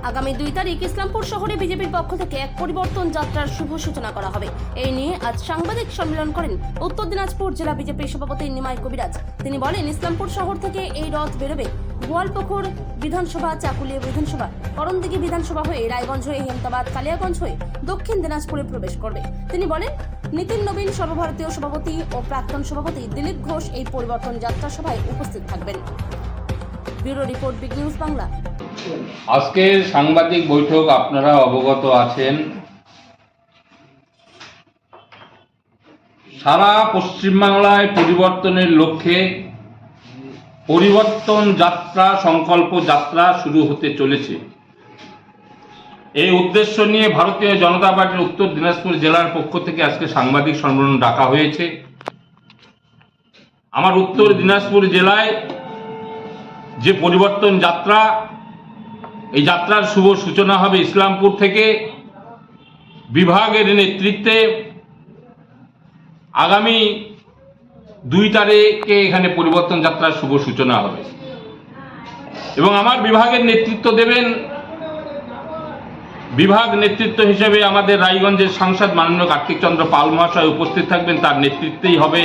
আগামী 2 তারিখ ইসলামপুর শহরে বিজেপির পক্ষ থেকে এক পরিবর্তন যাত্রার শুভ সূচনা করা হবে। এই নিয়ে আজ সাংবাদিক সম্মেলন করেন উত্তর দিনাজপুর জেলা বিজেপির সভাপতি নিমাই কবিরাজ। তিনি বলেন, ইসলামপুর শহর থেকে এই রথ বেরোবে গোয়ালপুকুর বিধানসভা, চাকুলিয়া বিধানসভা, করণদিঘি বিধানসভা হয়ে রায়গঞ্জ হয়ে হেমতাবাদ, কালিয়াগঞ্জ হয়ে দক্ষিণ দিনাজপুরে প্রবেশ করবে। তিনি বলেন, নিতিন নবীন সর্বভারতীয় সভাপতি ও প্রাক্তন সভাপতি দিলীপ ঘোষ এই পরিবর্তন যাত্রা সভায় উপস্থিত থাকবেন। Bureau report, big news Bangla. আজকের সাংবাদিক বৈঠক আপনারা অবগত আছেন। সারা পশ্চিমবাংলায় পরিবর্তনের লক্ষ্যে পরিবর্তন যাত্রা, সংকল্প যাত্রা শুরু হতে চলেছে। এই উদ্দেশ্য নিয়ে ভারতীয় জনতা পার্টির উত্তর দিনাজপুর জেলার পক্ষ থেকে আজকে সাংবাদিক সম্মেলন ডাকা হয়েছে। আমার উত্তর দিনাজপুর জেলায় যে পরিবর্তন যাত্রা, এই যাত্রার শুভ সূচনা হবে ইসলামপুর থেকে। বিভাগের নেতৃত্বে আগামী 2 তারিখে এখানে পরিবর্তন যাত্রার শুভ সূচনা হবে এবং আমার বিভাগের নেতৃত্ব দেবেন, বিভাগ নেতৃত্ব হিসেবে আমাদের রায়গঞ্জের সাংসদ মাননীয় কার্তিক চন্দ্র পাল মহাশয় উপস্থিত থাকবেন। তার নেতৃত্বেই হবে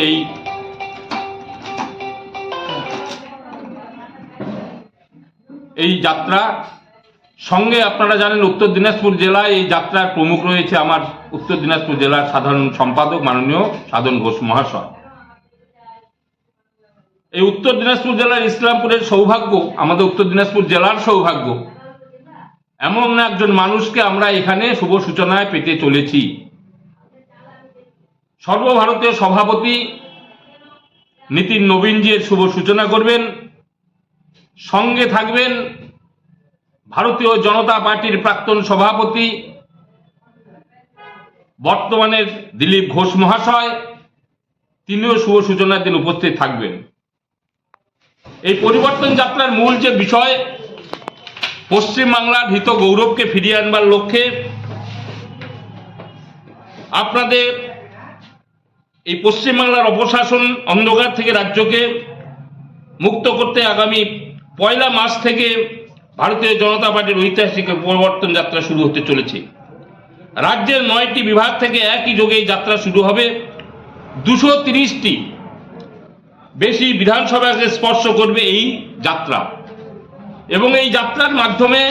এই যাত্রা। সঙ্গে আপনারা জানেন উত্তর দিনাজপুর জেলায় এই যাত্রার প্রমুখ রয়েছে আমার উত্তর দিনাজপুর জেলার সাধারণ সম্পাদক মাননীয় সাধন ঘোষ মহাশয়। এই উত্তর দিনাজপুর জেলার ইসলামপুরের সৌভাগ্য, আমাদের উত্তর দিনাজপুর জেলার সৌভাগ্য, এমন একজন মানুষকে আমরা এখানে শুভ সূচনায় পেতে চলেছি। সর্বভারতীয় সভাপতি নিতিন নবীনজি এর শুভ সূচনা করবেন। সঙ্গে থাকবেন ভারতীয় জনতা পার্টির প্রাক্তন সভাপতি বর্তমানের দিলীপ ঘোষ মহাশয়, তিনিও শুভ সূচনার দিন উপস্থিত থাকবেন। এই পরিবর্তন যাত্রার মূল যে বিষয়, পশ্চিমবাংলার হিত গৌরবকে ফিরিয়ে আনবার লক্ষ্যে আপনাদের এই পশ্চিমবাংলার অপশাসন অন্ধকার থেকে রাজ্যকে মুক্ত করতে আগামী 1 মার্চ থেকে ভারতীয় জনতা পার্টির ঐতিহাসিক পরিবর্তন যাত্রা শুরু হতে চলেছে। রাজ্যের 9টি বিভাগ থেকে একই যোগে এই যাত্রা শুরু হবে। 230টি বেশি বিধানসভাকে স্পর্শ করবে এই যাত্রা এবং এই যাত্রার মাধ্যমে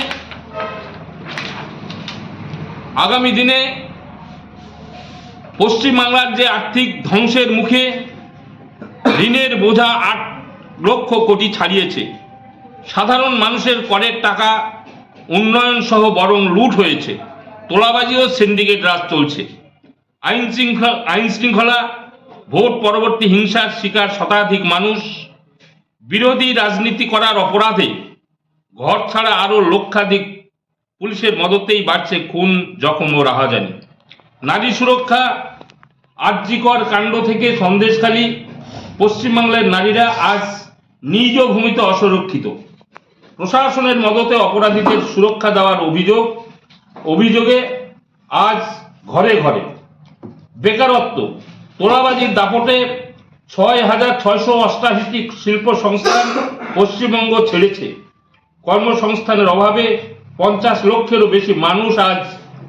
আগামী দিনে পশ্চিমবাংলার যে আর্থিক ধ্বংসের মুখে ঋণের বোঝা 8 লক্ষ কোটি ছাড়িয়েছে, সাধারণ মানুষের করের টাকা উন্নয়ন সহ বরং লুট হয়েছে, তোলাবাজি ও সিন্ডিকেট রাজ চলছে, আইন শৃঙ্খলা, ভোট পরবর্তী হিংসার শিকার শতাধিক মানুষ, বিরোধী রাজনীতি করার অপরাধে ঘর ছাড়া আরো লক্ষাধিক, পুলিশের মদতেই বাড়ছে খুন, জখম ও রাহাজানি, নারী সুরক্ষা, আরজিকর কাণ্ড থেকে সন্দেশখালী, পশ্চিমবাংলার নারীরা আজ নিজ ভূমিতে অসুরক্ষিত, প্রশাসনের মদতে অপরাধীদের সুরক্ষা দেওয়ার অভিযোগে আজ ঘরে ঘরে বেকারত্ব, তোলাবাজির দাপটে 6,688টি শিল্প সংস্থান পশ্চিমবঙ্গ ছেড়েছে, কর্মসংস্থানের অভাবে 50 লক্ষেরও বেশি মানুষ আজ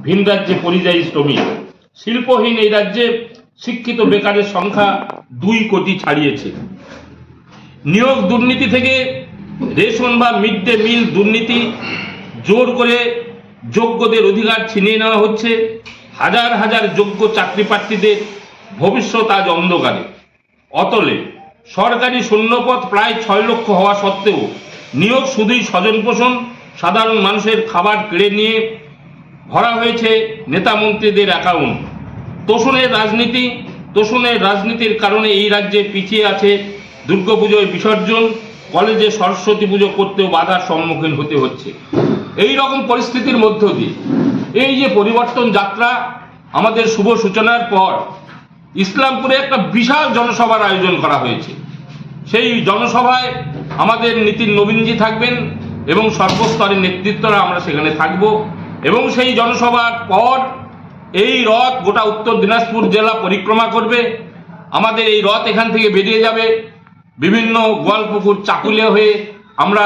ভিন রাজ্যে পরিযায়ী শ্রমিক, শিল্পহীন এই রাজ্যে শিক্ষিত বেকারের সংখ্যা 2 কোটি ছাড়িয়েছে। নিয়োগ দুর্নীতি থেকে রেশন বা মিড ডে মিল দুর্নীতি, জোর করে যোগ্যদের অধিকার ছিনিয়ে নেওয়া হচ্ছে, হাজার হাজার যোগ্য চাকরি প্রার্থীদের ভবিষ্যৎ আজ অন্ধকারে অতলে, সরকারি শূন্যপদ প্রায় 6 লক্ষ হওয়া সত্ত্বেও নিয়োগ শুধুই স্বজন পোষণ, সাধারণ মানুষের খাবার কেড়ে নিয়ে ভরা হয়েছে নেতা মন্ত্রীদের অ্যাকাউন্ট। তোষণের রাজনীতির কারণে এই রাজ্যে পিছিয়ে আছে দুর্গাপুজোয় বিসর্জন, কলেজে সরস্বতী পুজো করতেও বাধার সম্মুখীন হতে হচ্ছে। এই রকম পরিস্থিতির মধ্য দিয়ে এই যে পরিবর্তন যাত্রা, আমাদের শুভ সূচনার পর ইসলামপুরে একটা বিশাল জনসভার আয়োজন করা হয়েছে। সেই জনসভায় আমাদের নিতিন নবীনজি থাকবেন এবং সর্বস্তরের নেতৃত্বরা আমরা সেখানে থাকব এবং সেই জনসভার পর এই রথ গোটা উত্তর দিনাজপুর জেলা পরিক্রমা করবে। আমাদের এই রথ এখান থেকে বেরিয়ে যাবে বিভিন্ন গোয়ালপুকুর, চাকুলিয়া হয়ে আমরা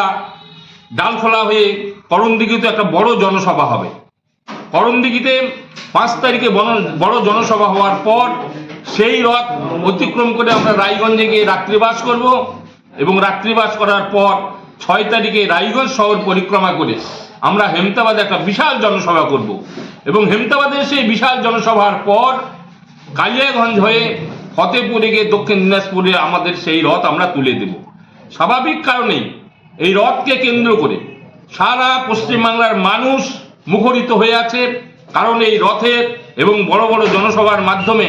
ডালখোলা হয়ে করণদিঘিতে একটা বড় জনসভা হবে। করণদিঘিতে 5 তারিখে বড় জনসভা হওয়ার পর সেই রথ অতিক্রম করে আমরা রায়গঞ্জে গিয়ে রাত্রিবাস করব এবং রাত্রিবাস করার পর 6 তারিখে রায়গঞ্জ শহর পরিক্রমা করে আমরা হেমতাবাদে একটা বিশাল জনসভা করব এবং হেমতাবাদের সেই বিশাল জনসভার পর কালিয়াগঞ্জ হয়ে ফতেপুরে গিয়ে দক্ষিণ দিনাজপুরে আমাদের সেই রথ আমরা তুলে দেব। স্বাভাবিক কারণেই এই রথকে কেন্দ্র করে সারা পশ্চিমবাংলার মানুষ মুখরিত হয়ে আছে, কারণ এই রথের এবং বড় বড় জনসভার মাধ্যমে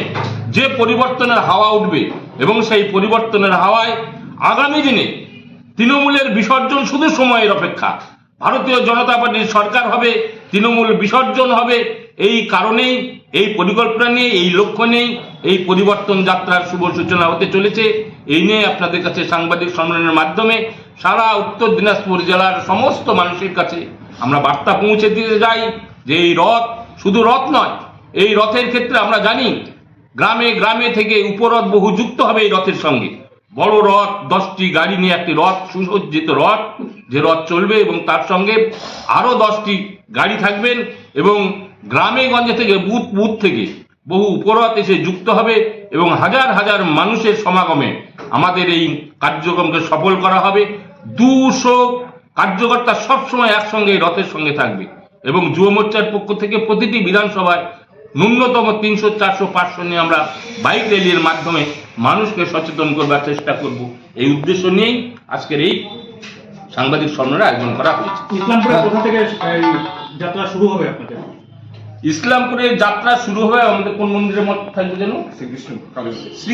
যে পরিবর্তনের হাওয়া উঠবে এবং সেই পরিবর্তনের হাওয়ায় আগামী দিনে তৃণমূলের বিসর্জন শুধু সময়ের অপেক্ষা। ভারতীয় জনতা পার্টির সরকার হবে, তৃণমূল বিসর্জন হবে। এই কারণেই এই পরিকল্পনা নিয়ে, এই লক্ষ্য নেই এই পরিবর্তন যাত্রার শুভ সূচনা হতে চলেছে। এই নিয়ে আপনাদের কাছে সাংবাদিক সম্মেলনের মাধ্যমে সারা উত্তর দিনাজপুর জেলার সমস্ত মানুষের কাছে আমরা বার্তা পৌঁছে দিতে যাই যে এই রথ শুধু রথ নয়, এই রথের ক্ষেত্রে আমরা জানি গ্রামে গ্রামে থেকে উপরথ বহু যুক্ত হবে এই রথের সঙ্গে। বড় রথ 10টি গাড়ি নিয়ে একটি রথ, সুসজ্জিত রথ, যে রথ চলবে এবং তার সঙ্গে আরো 10টি গাড়ি থাকবেন এবং গ্রামে গঞ্জে থেকে বুথ বুথ থেকে বহু উপরথ এসে যুক্ত হবে এবং হাজার হাজার মানুষের সমাগমে আমাদের এই কার্যক্রমকে সফল করা হবে। 200 কার্যকর্তা সবসময় একসঙ্গে এই রথের সঙ্গে থাকবে এবং যুব মোর্চার পক্ষ থেকে প্রতিটি বিধানসভায় ন্যূনতম 300, 400, 500 নিয়ে আমরা বাইক র্যালির মাধ্যমে মানুষকে সচেতন করবার চেষ্টা করব। এই উদ্দেশ্য নিয়েই আজকের এই সাংবাদিক সম্মেলনের আয়োজন করা হয়েছে। ইসলামপুরের কোথা থেকে এই যাত্রা শুরু হবে আপনাদের? ইসলামপুরের যাত্রা শুরু হবে আমাদের কোন মন্দিরের মধ্যে থাকবে যেন? শ্রী